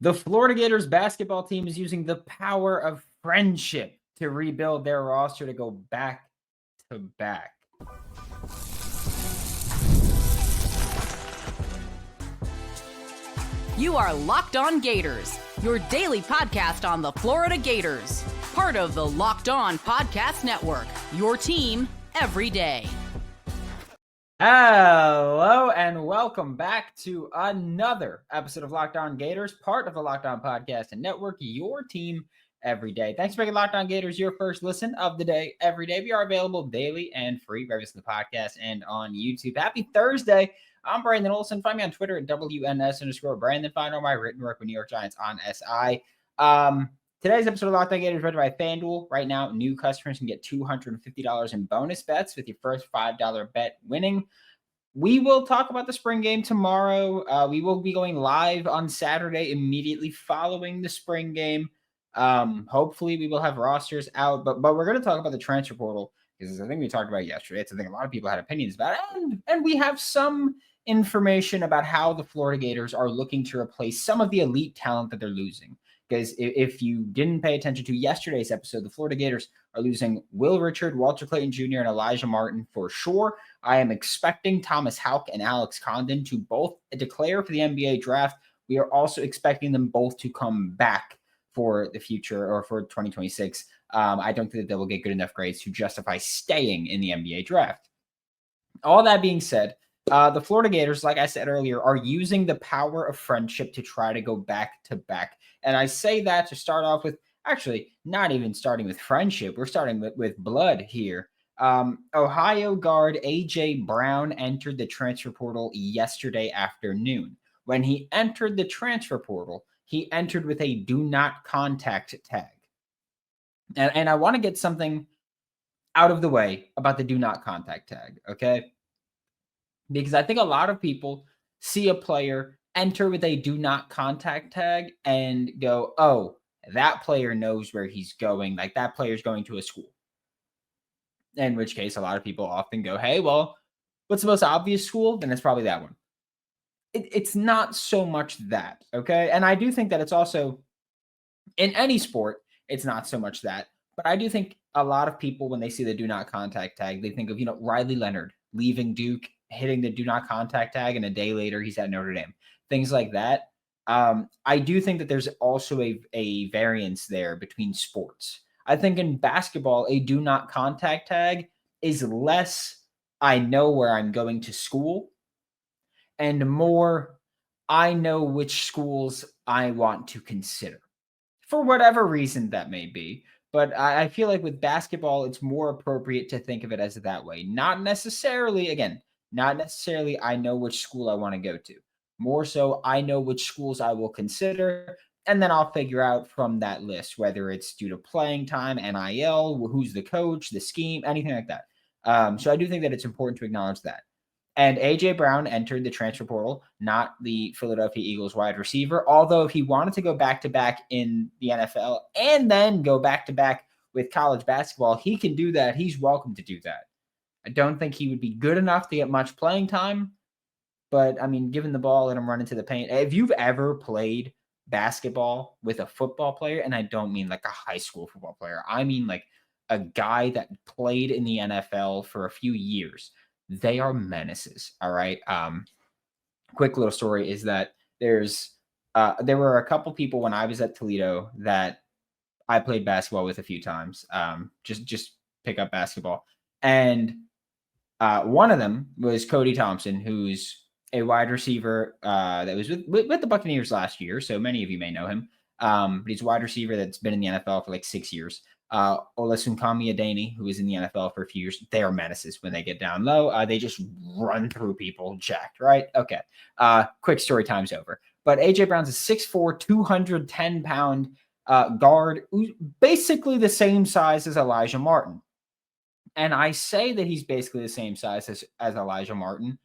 The Florida Gators basketball team is using the power of friendship to rebuild their roster to go back to back. You are Locked On Gators, your daily podcast on the Florida Gators. Part of the Locked On Podcast Network, your team every day. Hello and welcome back to another episode of Locked On Gators, part of the Locked On Podcast and Network, your team every day. Thanks for making Locked On Gators your first listen of the day every day. We are available daily and free, wherever you listen to the podcast and on YouTube. Happy Thursday. I'm Brandon Olsen. Find me on Twitter at WNS_Brandon. Find all my written work with New York Giants on SI. Today's episode of Locked On Gators is read by FanDuel. Right now, new customers can get $250 in bonus bets with your first $5 bet winning. We will talk about the spring game tomorrow. We will be going live on Saturday immediately following the spring game. Hopefully, we will have rosters out, but we're going to talk about the transfer portal because I think we talked about it yesterday. It's a thing a lot of people had opinions about it, and we have some information about how the Florida Gators are looking to replace some of the elite talent that they're losing. Because if you didn't pay attention to yesterday's episode, the Florida Gators are losing Will Richard, Walter Clayton Jr., and Elijah Martin for sure. I am expecting Thomas Houck and Alex Condon to both declare for the NBA draft. We are also expecting them both to come back for the future or for 2026. I don't think that they will get good enough grades to justify staying in the NBA draft. All that being said, the Florida Gators, like I said earlier, are using the power of friendship to try to go back to back. And I say that to start off with, actually, not even starting with friendship. We're starting with blood here. Ohio guard A.J. Brown entered the transfer portal yesterday afternoon. When he entered the transfer portal, he entered with a do not contact tag. And I want to get something out of the way about the do not contact tag, okay? Because I think a lot of people see a player enter with a do not contact tag and go, oh, that player knows where he's going. Like that player's going to a school. In which case, a lot of people often go, hey, well, what's the most obvious school? Then it's probably that one. It's not so much that, okay? And I do think that it's also, in any sport, it's not so much that. But I do think a lot of people, when they see the do not contact tag, they think of, Riley Leonard leaving Duke, hitting the do not contact tag, and a day later he's at Notre Dame. Things like that. I do think that there's also a variance there between sports. I think in basketball, a do not contact tag is less, I know where I'm going to school, and more, I know which schools I want to consider. For whatever reason that may be. But I feel like with basketball, it's more appropriate to think of it as that way. Not necessarily I know which school I want to go to. More so, I know which schools I will consider, and then I'll figure out from that list whether it's due to playing time, NIL, who's the coach, the scheme, anything like that. So I do think that it's important to acknowledge that. And A.J. Brown entered the transfer portal, not the Philadelphia Eagles wide receiver. Although if he wanted to go back-to-back in the NFL and then go back-to-back with college basketball, he can do that. He's welcome to do that. I don't think he would be good enough to get much playing time. But, I mean, given the ball, let him run into the paint. If you've ever played basketball with a football player, and I don't mean like a high school football player. I mean like a guy that played in the NFL for a few years. They are menaces. All right. Quick little story is that there were a couple people when I was at Toledo that I played basketball with a few times. Just pick up basketball. And one of them was Cody Thompson, who's a wide receiver that was with the Buccaneers last year. So many of you may know him. But he's a wide receiver that's been in the NFL for like 6 years. Olasunkanmi Adeni, who is in the NFL for a few years, they are menaces when they get down low. They just run through people jacked, right? Okay. Quick story time's over. But A.J. Brown's a 6'4", 210-pound guard, basically the same size as Elijah Martin. And I say that he's basically the same size as Elijah Martin,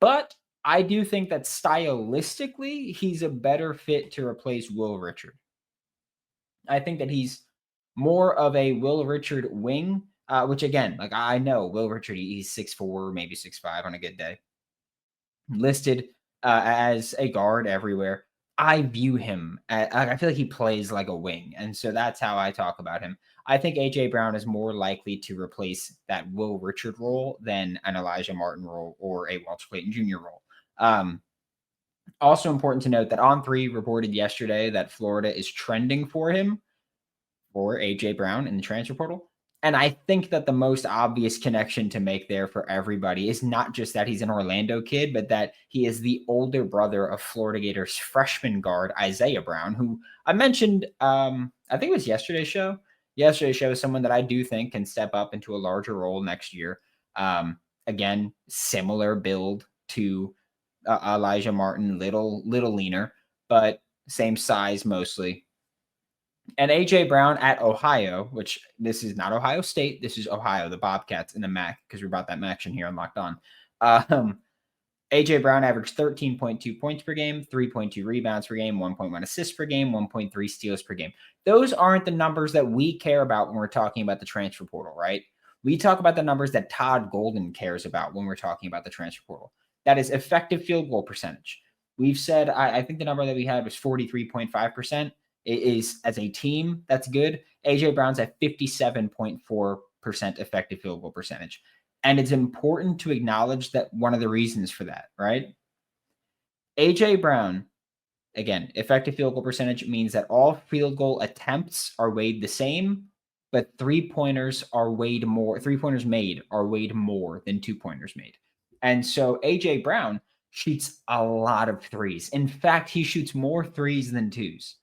but I do think that stylistically, he's a better fit to replace Will Richard. I think that he's more of a Will Richard wing, which again, like I know Will Richard, he's 6'4", maybe 6'5" on a good day. Listed as a guard everywhere. I view him, I feel like he plays like a wing. And so that's how I talk about him. I think A.J. Brown is more likely to replace that Will Richard role than an Elijah Martin role or a Walter Clayton Jr. role. Also important to note that On3 reported yesterday that Florida is trending for him, for A.J. Brown in the transfer portal. And I think that the most obvious connection to make there for everybody is not just that he's an Orlando kid, but that he is the older brother of Florida Gators freshman guard Isaiah Brown, who I mentioned, I think it was yesterday's show. Yesterday's show is someone that I do think can step up into a larger role next year. Again, similar build to Elijah Martin, little leaner, but same size mostly. And A.J. Brown at Ohio, which this is not Ohio State. This is Ohio, the Bobcats in the MAC, because we brought that action here on Locked On. A.J. Brown averaged 13.2 points per game, 3.2 rebounds per game, 1.1 assists per game, 1.3 steals per game. Those aren't the numbers that we care about when we're talking about the transfer portal, right? We talk about the numbers that Todd Golden cares about when we're talking about the transfer portal. That is effective field goal percentage. We've said, I think the number that we had was 43.5%. It is, as a team, that's good. A.J. Brown's at 57.4% effective field goal percentage. And it's important to acknowledge that one of the reasons for that, right? A.J. Brown, again, effective field goal percentage means that all field goal attempts are weighed the same, but three-pointers are weighed more. Three-pointers made are weighed more than two-pointers made. And so A.J. Brown shoots a lot of threes. In fact, he shoots more threes than twos.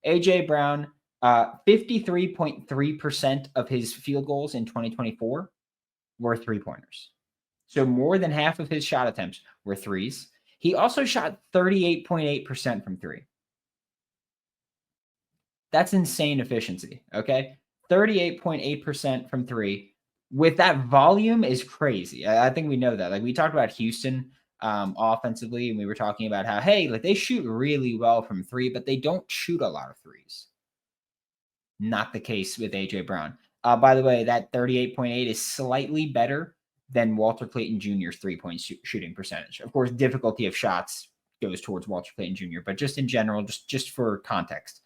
A.J. Brown, 53.3% of his field goals in 2024 were three-pointers. So more than half of his shot attempts were threes. He also shot 38.8% from three. That's insane efficiency, okay? 38.8% from three with that volume is crazy. I think we know that. Like, we talked about Houston offensively, and we were talking about how, hey, like, they shoot really well from three, but they don't shoot a lot of threes. Not the case with A.J. Brown. By the way, that 38.8 is slightly better than Walter Clayton Jr.'s three-point shooting percentage. Of course, difficulty of shots goes towards Walter Clayton Jr., but just in general, just for context.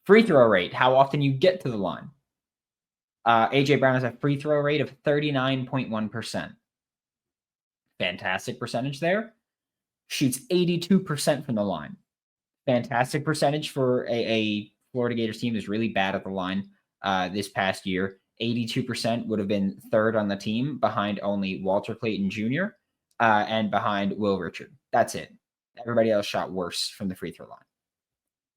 Free throw rate, how often you get to the line. A.J. Brown has a free throw rate of 39.1%. Fantastic percentage there. Shoots 82% from the line. Fantastic percentage for a Florida Gators team that's really bad at the line this past year. 82% would have been third on the team behind only Walter Clayton Jr. And behind Will Richard. That's it. Everybody else shot worse from the free throw line.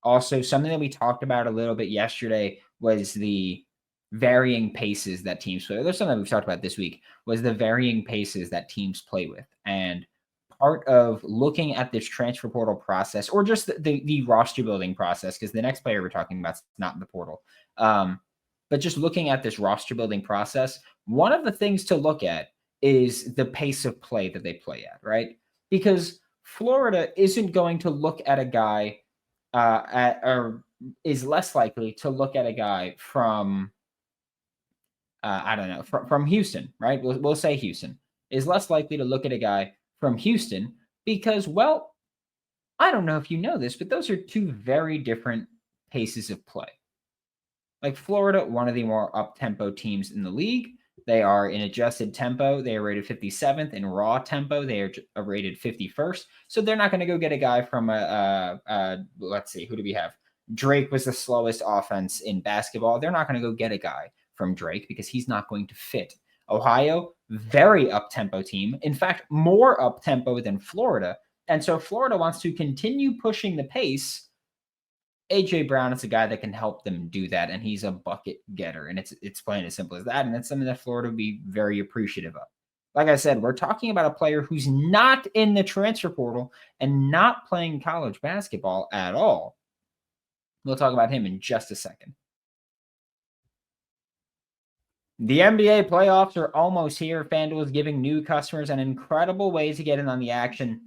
Also, something that we talked about a little bit yesterday was the varying paces that teams play. There's something that we've talked about this week, was the varying paces that teams play with. And part of looking at this transfer portal process, or just the roster building process, because the next player we're talking about is not in the portal, but just looking at this roster building process, one of the things to look at is the pace of play that they play at, right? Because Florida isn't going to look at a guy or is less likely to look at a guy from from Houston, right? We'll say Houston is less likely to look at a guy from Houston because, well, I don't know if you know this, but those are two very different paces of play. Like Florida, one of the more up-tempo teams in the league. They are in adjusted tempo. They are rated 57th. In raw tempo, they are rated 51st. So they're not going to go get a guy from let's see, who do we have? Drake was the slowest offense in basketball. They're not going to go get a guy from Drake because he's not going to fit. Ohio, very up-tempo team. In fact, more up-tempo than Florida. And so Florida wants to continue pushing the pace. A.J. Brown is a guy that can help them do that, and he's a bucket getter, and it's plain as simple as that, and that's something that Florida would be very appreciative of. Like I said, we're talking about a player who's not in the transfer portal and not playing college basketball at all. We'll talk about him in just a second. The NBA playoffs are almost here. FanDuel is giving new customers an incredible way to get in on the action.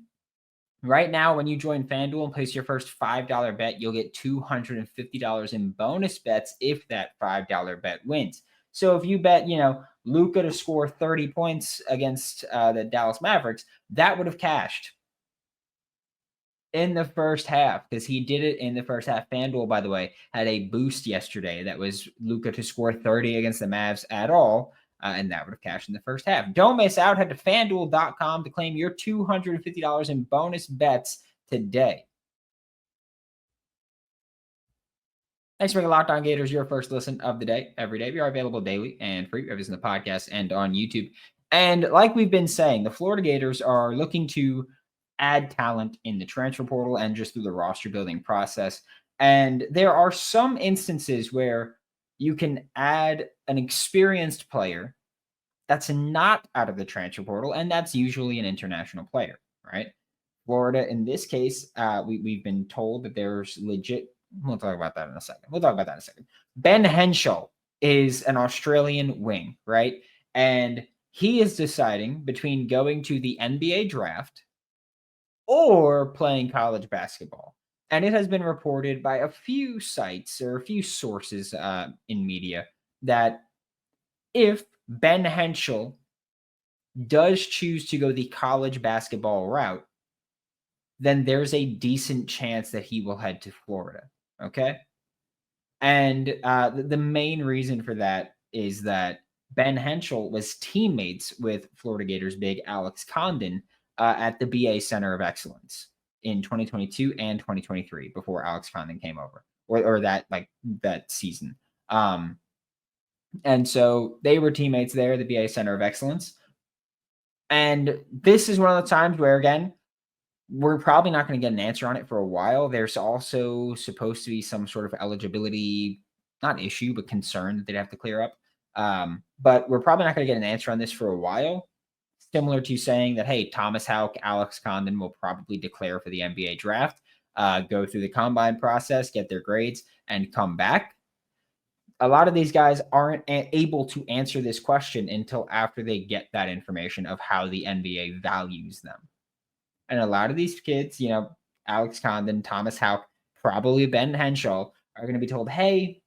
Right now, when you join FanDuel and place your first $5 bet, you'll get $250 in bonus bets if that $5 bet wins. So if you bet, Luka to score 30 points against the Dallas Mavericks, that would have cashed. in the first half, because he did it in the first half. FanDuel, by the way, had a boost yesterday that was Luka to score 30 against the Mavs at all, and that would have cashed in the first half. Don't miss out. Head to FanDuel.com to claim your $250 in bonus bets today. Thanks for making Locked On Gators your first listen of the day every day. We are available daily and free, everything in the podcast and on YouTube. And like we've been saying, the Florida Gators are looking to add talent in the transfer portal and just through the roster building process. And there are some instances where you can add an experienced player that's not out of the transfer portal, and that's usually an international player, right? Florida, in this case, we've been told that there's legit. We'll talk about that in a second. Ben Henshall is an Australian wing, right? And he is deciding between going to the NBA draft or playing college basketball. And it has been reported by a few sites or a few sources in media that if Ben Henshall does choose to go the college basketball route, then there's a decent chance that he will head to Florida. Okay. And the main reason for that is that Ben Henshall was teammates with Florida Gators big Alex Condon at the BA Center of Excellence in 2022 and 2023 before Alex Condon came over or that season. And so they were teammates there at the BA Center of Excellence. And this is one of the times where, again, we're probably not going to get an answer on it for a while. There's also supposed to be some sort of eligibility, not issue, but concern that they'd have to clear up. But we're probably not going to get an answer on this for a while. Similar to saying that, hey, Thomas Houck, Alex Condon will probably declare for the NBA draft, go through the combine process, get their grades, and come back. A lot of these guys aren't able to answer this question until after they get that information of how the NBA values them. And a lot of these kids, Alex Condon, Thomas Houck, probably Ben Henshall, are going to be told, hey,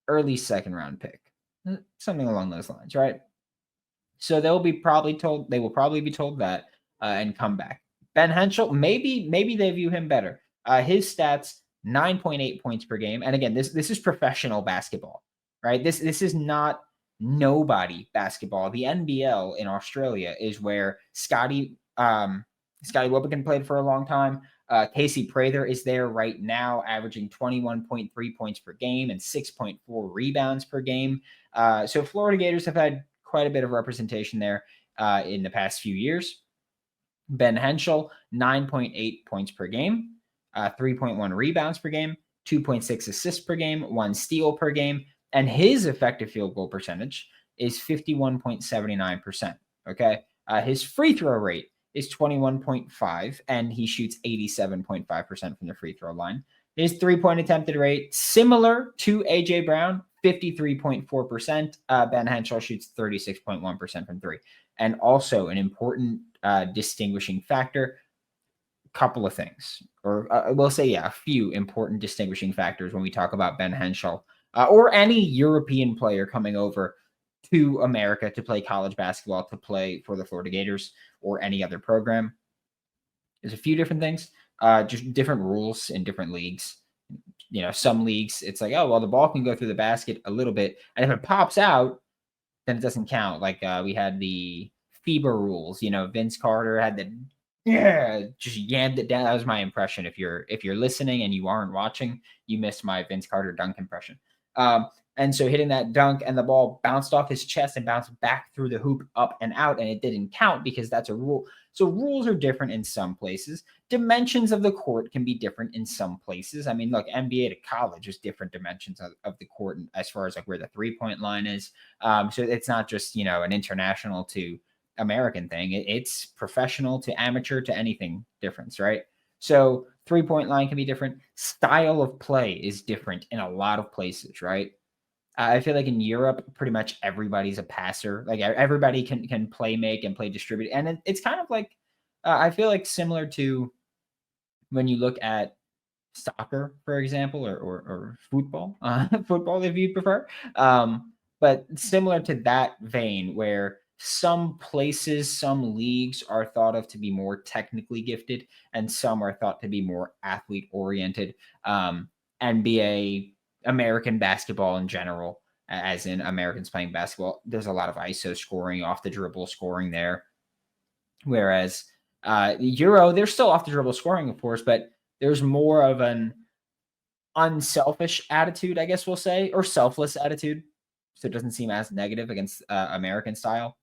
early second round pick, something along those lines, right? So they will probably be told that and come back. Ben Henshall, maybe they view him better. His stats, 9.8 points per game. And again, this is professional basketball, right? This is not nobody basketball. The NBL in Australia is where Scotty Wobbekin played for a long time. Casey Prather is there right now, averaging 21.3 points per game and 6.4 rebounds per game. So Florida Gators have had quite a bit of representation there in the past few years. Ben Henshall, 9.8 points per game, 3.1 rebounds per game, 2.6 assists per game, 1 steal per game, and his effective field goal percentage is 51.79%. Okay. His free throw rate is 21.5, and he shoots 87.5% from the free throw line. His 3-point attempted rate, similar to AJ Brown, 53.4%. Ben Henshall shoots 36.1% from three. And also an important distinguishing factor, couple of things, or we'll say, a few important distinguishing factors when we talk about Ben Henshall or any European player coming over to America to play college basketball, to play for the Florida Gators or any other program. There's a few different things, just different rules in different leagues. Some leagues, it's like, oh, well, the ball can go through the basket a little bit, and if it pops out, then it doesn't count. Like we had the FIBA rules, Vince Carter had just yammed it down. That was my impression. If you're listening and you aren't watching, you missed my Vince Carter dunk impression. And so hitting that dunk and the ball bounced off his chest and bounced back through the hoop up and out, and it didn't count because that's a rule. So rules are different in some places. Dimensions of the court can be different in some places. I mean, look, NBA to college is different dimensions of the court as far as like where the 3-point line is. So it's not just, an international to American thing. It's professional to amateur to anything difference, right? So 3-point line can be different. Style of play is different in a lot of places, right? I feel like in Europe, pretty much everybody's a passer. Like everybody can play make and play distribute. And it's kind of like, I feel like similar to when you look at soccer, for example, or football, football if you prefer. But similar to that vein where some places, some leagues are thought of to be more technically gifted, and some are thought to be more athlete oriented. NBA, American basketball in general, as in Americans playing basketball, there's a lot of ISO scoring, off the dribble scoring there. Whereas Euro, they're still off the dribble scoring, of course, but there's more of an unselfish attitude, I guess we'll say, or selfless attitude. So it doesn't seem as negative against American style.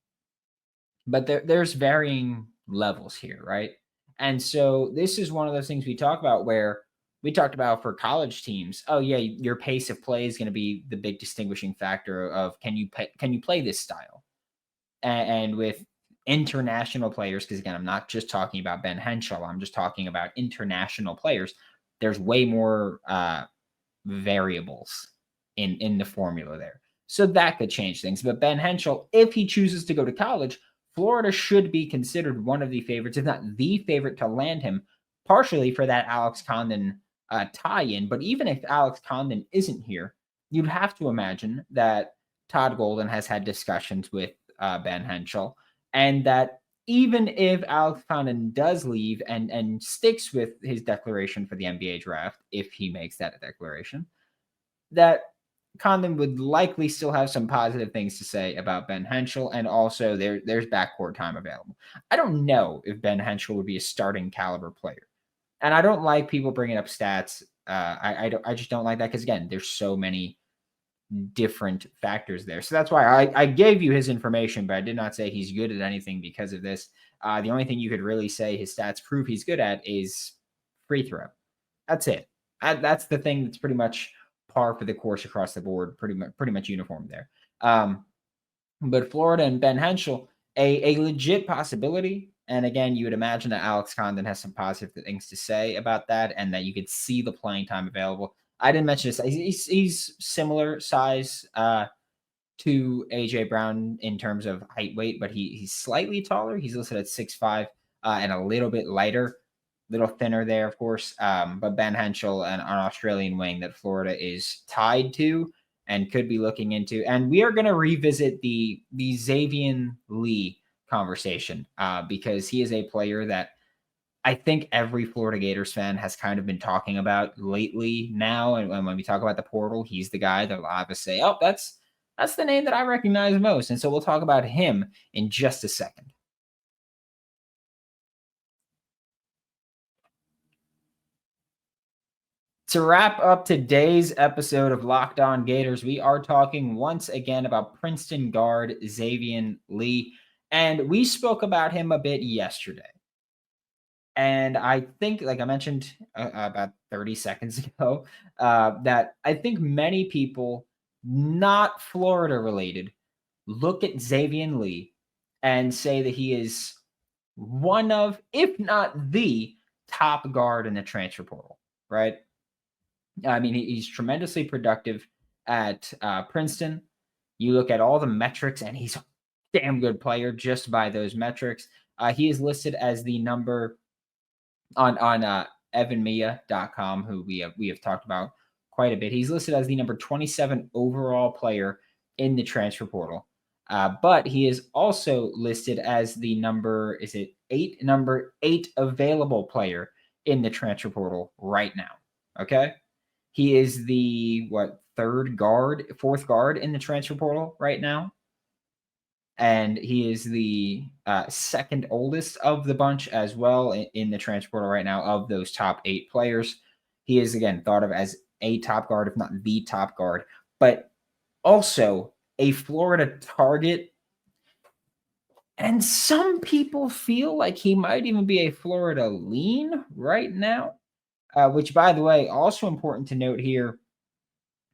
But there's varying levels here, right? And so this is one of those things we talk about where we talked about for college teams. Oh yeah, your pace of play is going to be the big distinguishing factor of can you play this style? And with international players, because again, I'm not just talking about Ben Henshall, I'm just talking about international players. There's way more variables in the formula there. So that could change things. But Ben Henshall, if he chooses to go to college, Florida should be considered one of the favorites, if not the favorite, to land him, partially for that Alex Condon tie-in. But even if Alex Condon isn't here, you'd have to imagine that Todd Golden has had discussions with Ben Henshall, and that even if Alex Condon does leave and sticks with his declaration for the NBA draft, if he makes that a declaration, that Condon would likely still have some positive things to say about Ben Henshall, and also there's backcourt time available. I don't know if Ben Henshall would be a starting caliber player, and I don't like people bringing up stats. I just don't like that because again, there's so many different factors there. So that's why I gave you his information, but I did not say he's good at anything because of this. The only thing you could really say his stats prove he's good at is free throw. That's it. That's the thing that's pretty much par for the course across the board, pretty much uniform there. But Florida and Ben Henshall, a legit possibility. And again, you would imagine that Alex Condon has some positive things to say about that, and that you could see the playing time available. I didn't mention this. He's similar size to AJ Brown in terms of height, weight, but he's slightly taller. He's listed at 6'5", and a little bit lighter, little thinner there, of course. But Ben Henshall, an Australian wing that Florida is tied to and could be looking into. And we are going to revisit the Xaivian Lee conversation because he is a player that I think every Florida Gators fan has kind of been talking about lately now. And when we talk about the portal, he's the guy that a lot of us say, oh, that's the name that I recognize most. And so we'll talk about him in just a second. To wrap up today's episode of Locked On Gators, we are talking once again about Princeton guard Xavian Lee. And we spoke about him a bit yesterday. And I think, like I mentioned about 30 seconds ago, that I think many people, not Florida related, look at Xavian Lee and say that he is one of, if not the top guard in the transfer portal, right? I mean, he's tremendously productive at Princeton. You look at all the metrics, and he's a damn good player just by those metrics. He is listed as the number on evanmia.com, who we have talked about quite a bit. He's listed as the number 27 overall player in the transfer portal. But he is also listed as the number 8 available player in the transfer portal right now. Okay. He is the fourth guard in the transfer portal right now. And he is the second oldest of the bunch as well in the transfer portal right now of those top 8 players. He is, again, thought of as a top guard, if not the top guard, but also a Florida target. And some people feel like he might even be a Florida lean right now, which, by the way, also important to note here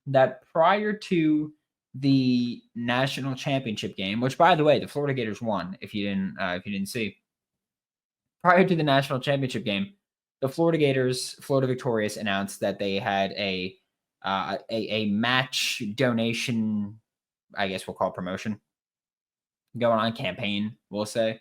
that prior to the national championship game, which, by the way, the Florida Gators won. If you didn't see, prior to the national championship game, the Florida Gators, Florida Victorious, announced that they had a match donation, I guess we'll call promotion, going on, campaign, we'll say,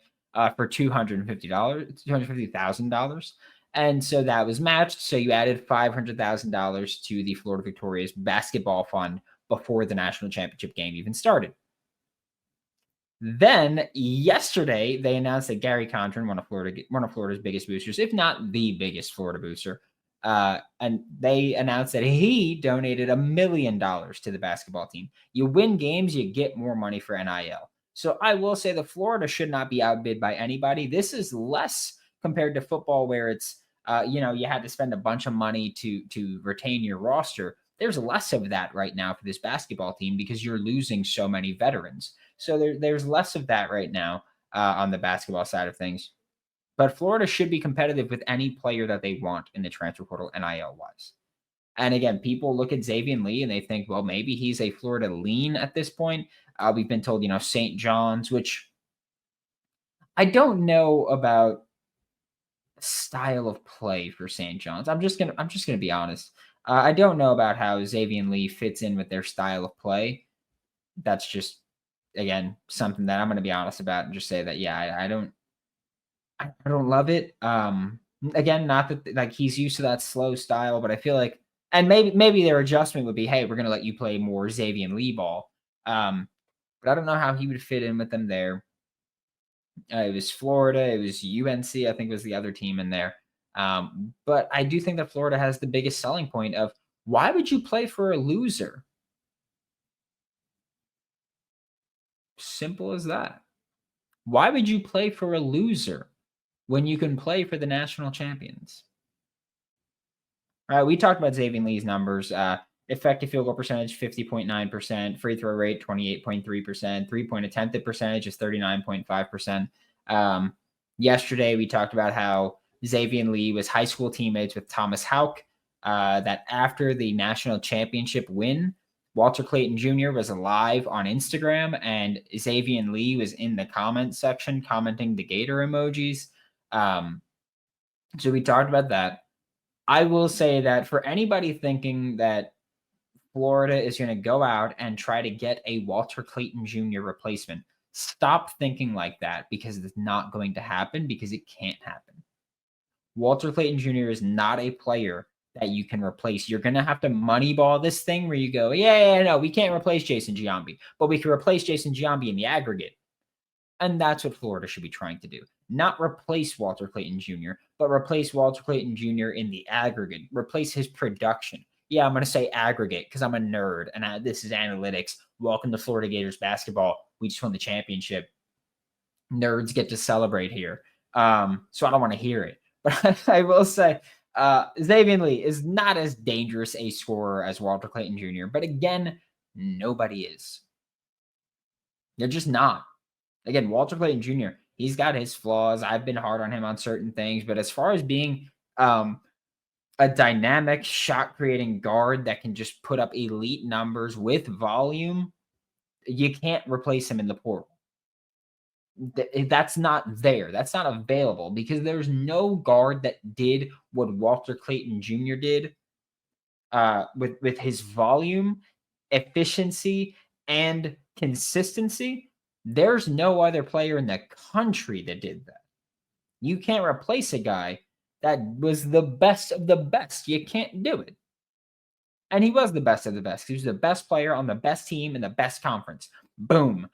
for $250,000. And so that was matched. So you added $500,000 to the Florida Victorious basketball fund before the national championship game even started. Then yesterday, they announced that Gary Contrin, one of Florida's biggest boosters, if not the biggest Florida booster, and they announced that he donated $1 million to the basketball team. You win games, you get more money for NIL. So I will say that Florida should not be outbid by anybody. This is less compared to football, where it's you had to spend a bunch of money to retain your roster. There's less of that right now for this basketball team because you're losing so many veterans. So there's less of that right now on the basketball side of things. But Florida should be competitive with any player that they want in the transfer portal NIL-wise. And again, people look at Xaivian Lee and they think, well, maybe he's a Florida lean at this point. We've been told, St. John's, which I don't know about style of play for St. John's. I'm just gonna be honest. I don't know about how Xaivian Lee fits in with their style of play. That's just, again, something that I'm going to be honest about and just say that, yeah, I don't love it. Again, not that like he's used to that slow style, but I feel like, and maybe their adjustment would be, hey, we're going to let you play more Xaivian Lee ball. But I don't know how he would fit in with them there. It was Florida. It was UNC, I think was the other team in there. But I do think that Florida has the biggest selling point of, why would you play for a loser? Simple as that. Why would you play for a loser when you can play for the national champions? All right, we talked about Xavian Lee's numbers. Effective field goal percentage, 50.9%. Free throw rate, 28.3%. Three-point attempted percentage is 39.5%. Yesterday, we talked about how Xavian Lee was high school teammates with Thomas Houck. That after the national championship win, Walter Clayton Jr. was live on Instagram, and Xavian Lee was in the comment section commenting the Gator emojis. So we talked about that. I will say that for anybody thinking that Florida is going to go out and try to get a Walter Clayton Jr. replacement, stop thinking like that, because it's not going to happen, because it can't happen. Walter Clayton Jr. is not a player that you can replace. You're going to have to moneyball this thing where you go, no, we can't replace Jason Giambi, but we can replace Jason Giambi in the aggregate. And that's what Florida should be trying to do. Not replace Walter Clayton Jr., but replace Walter Clayton Jr. in the aggregate. Replace his production. Yeah, I'm going to say aggregate because I'm a nerd and this is analytics. Welcome to Florida Gators basketball. We just won the championship. Nerds get to celebrate here. So I don't want to hear it. But I will say, Xavian Lee is not as dangerous a scorer as Walter Clayton Jr., but again, nobody is. They're just not. Again, Walter Clayton Jr., he's got his flaws. I've been hard on him on certain things, but as far as being a dynamic shot-creating guard that can just put up elite numbers with volume, you can't replace him in the portal. That's not there. That's not available because there's no guard that did what Walter Clayton Jr. did with his volume, efficiency, and consistency. There's no other player in the country that did that. You can't replace a guy that was the best of the best. You can't do it. And he was the best of the best. He was the best player on the best team in the best conference. Boom.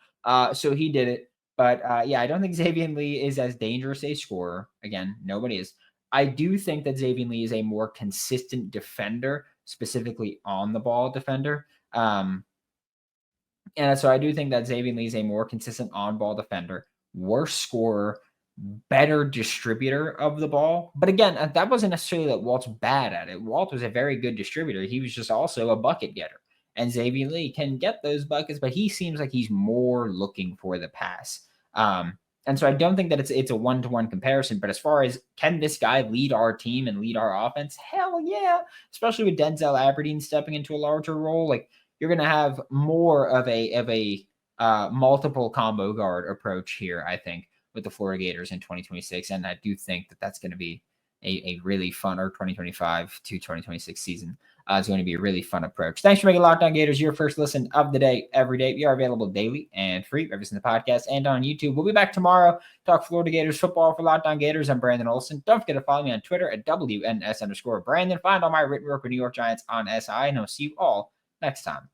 So he did it. But I don't think Xavian Lee is as dangerous a scorer. Again, nobody is. I do think that Xavian Lee is a more consistent defender, specifically on the ball defender. And so I do think that Xavian Lee is a more consistent on-ball defender, worse scorer, better distributor of the ball. But again, that wasn't necessarily that Walt's bad at it. Walt was a very good distributor. He was just also a bucket getter. And Xavian Lee can get those buckets, but he seems like he's more looking for the pass. And so I don't think that it's a one-to-one comparison. But as far as can this guy lead our team and lead our offense? Hell yeah. Especially with Denzel Aberdeen stepping into a larger role. Like, you're going to have more of a multiple combo guard approach here, I think, with the Florida Gators in 2026. And I do think that that's going to be a really fun, or 2025 to 2026 season. It's going to be a really fun approach. Thanks for making Locked On Gators your first listen of the day, every day. We are available daily and free, every single podcast and on YouTube. We'll be back tomorrow. Talk Florida Gators football for Locked On Gators. I'm Brandon Olsen. Don't forget to follow me on Twitter at WNS_Brandon. Find all my written work with New York Giants on SI, and I'll see you all next time.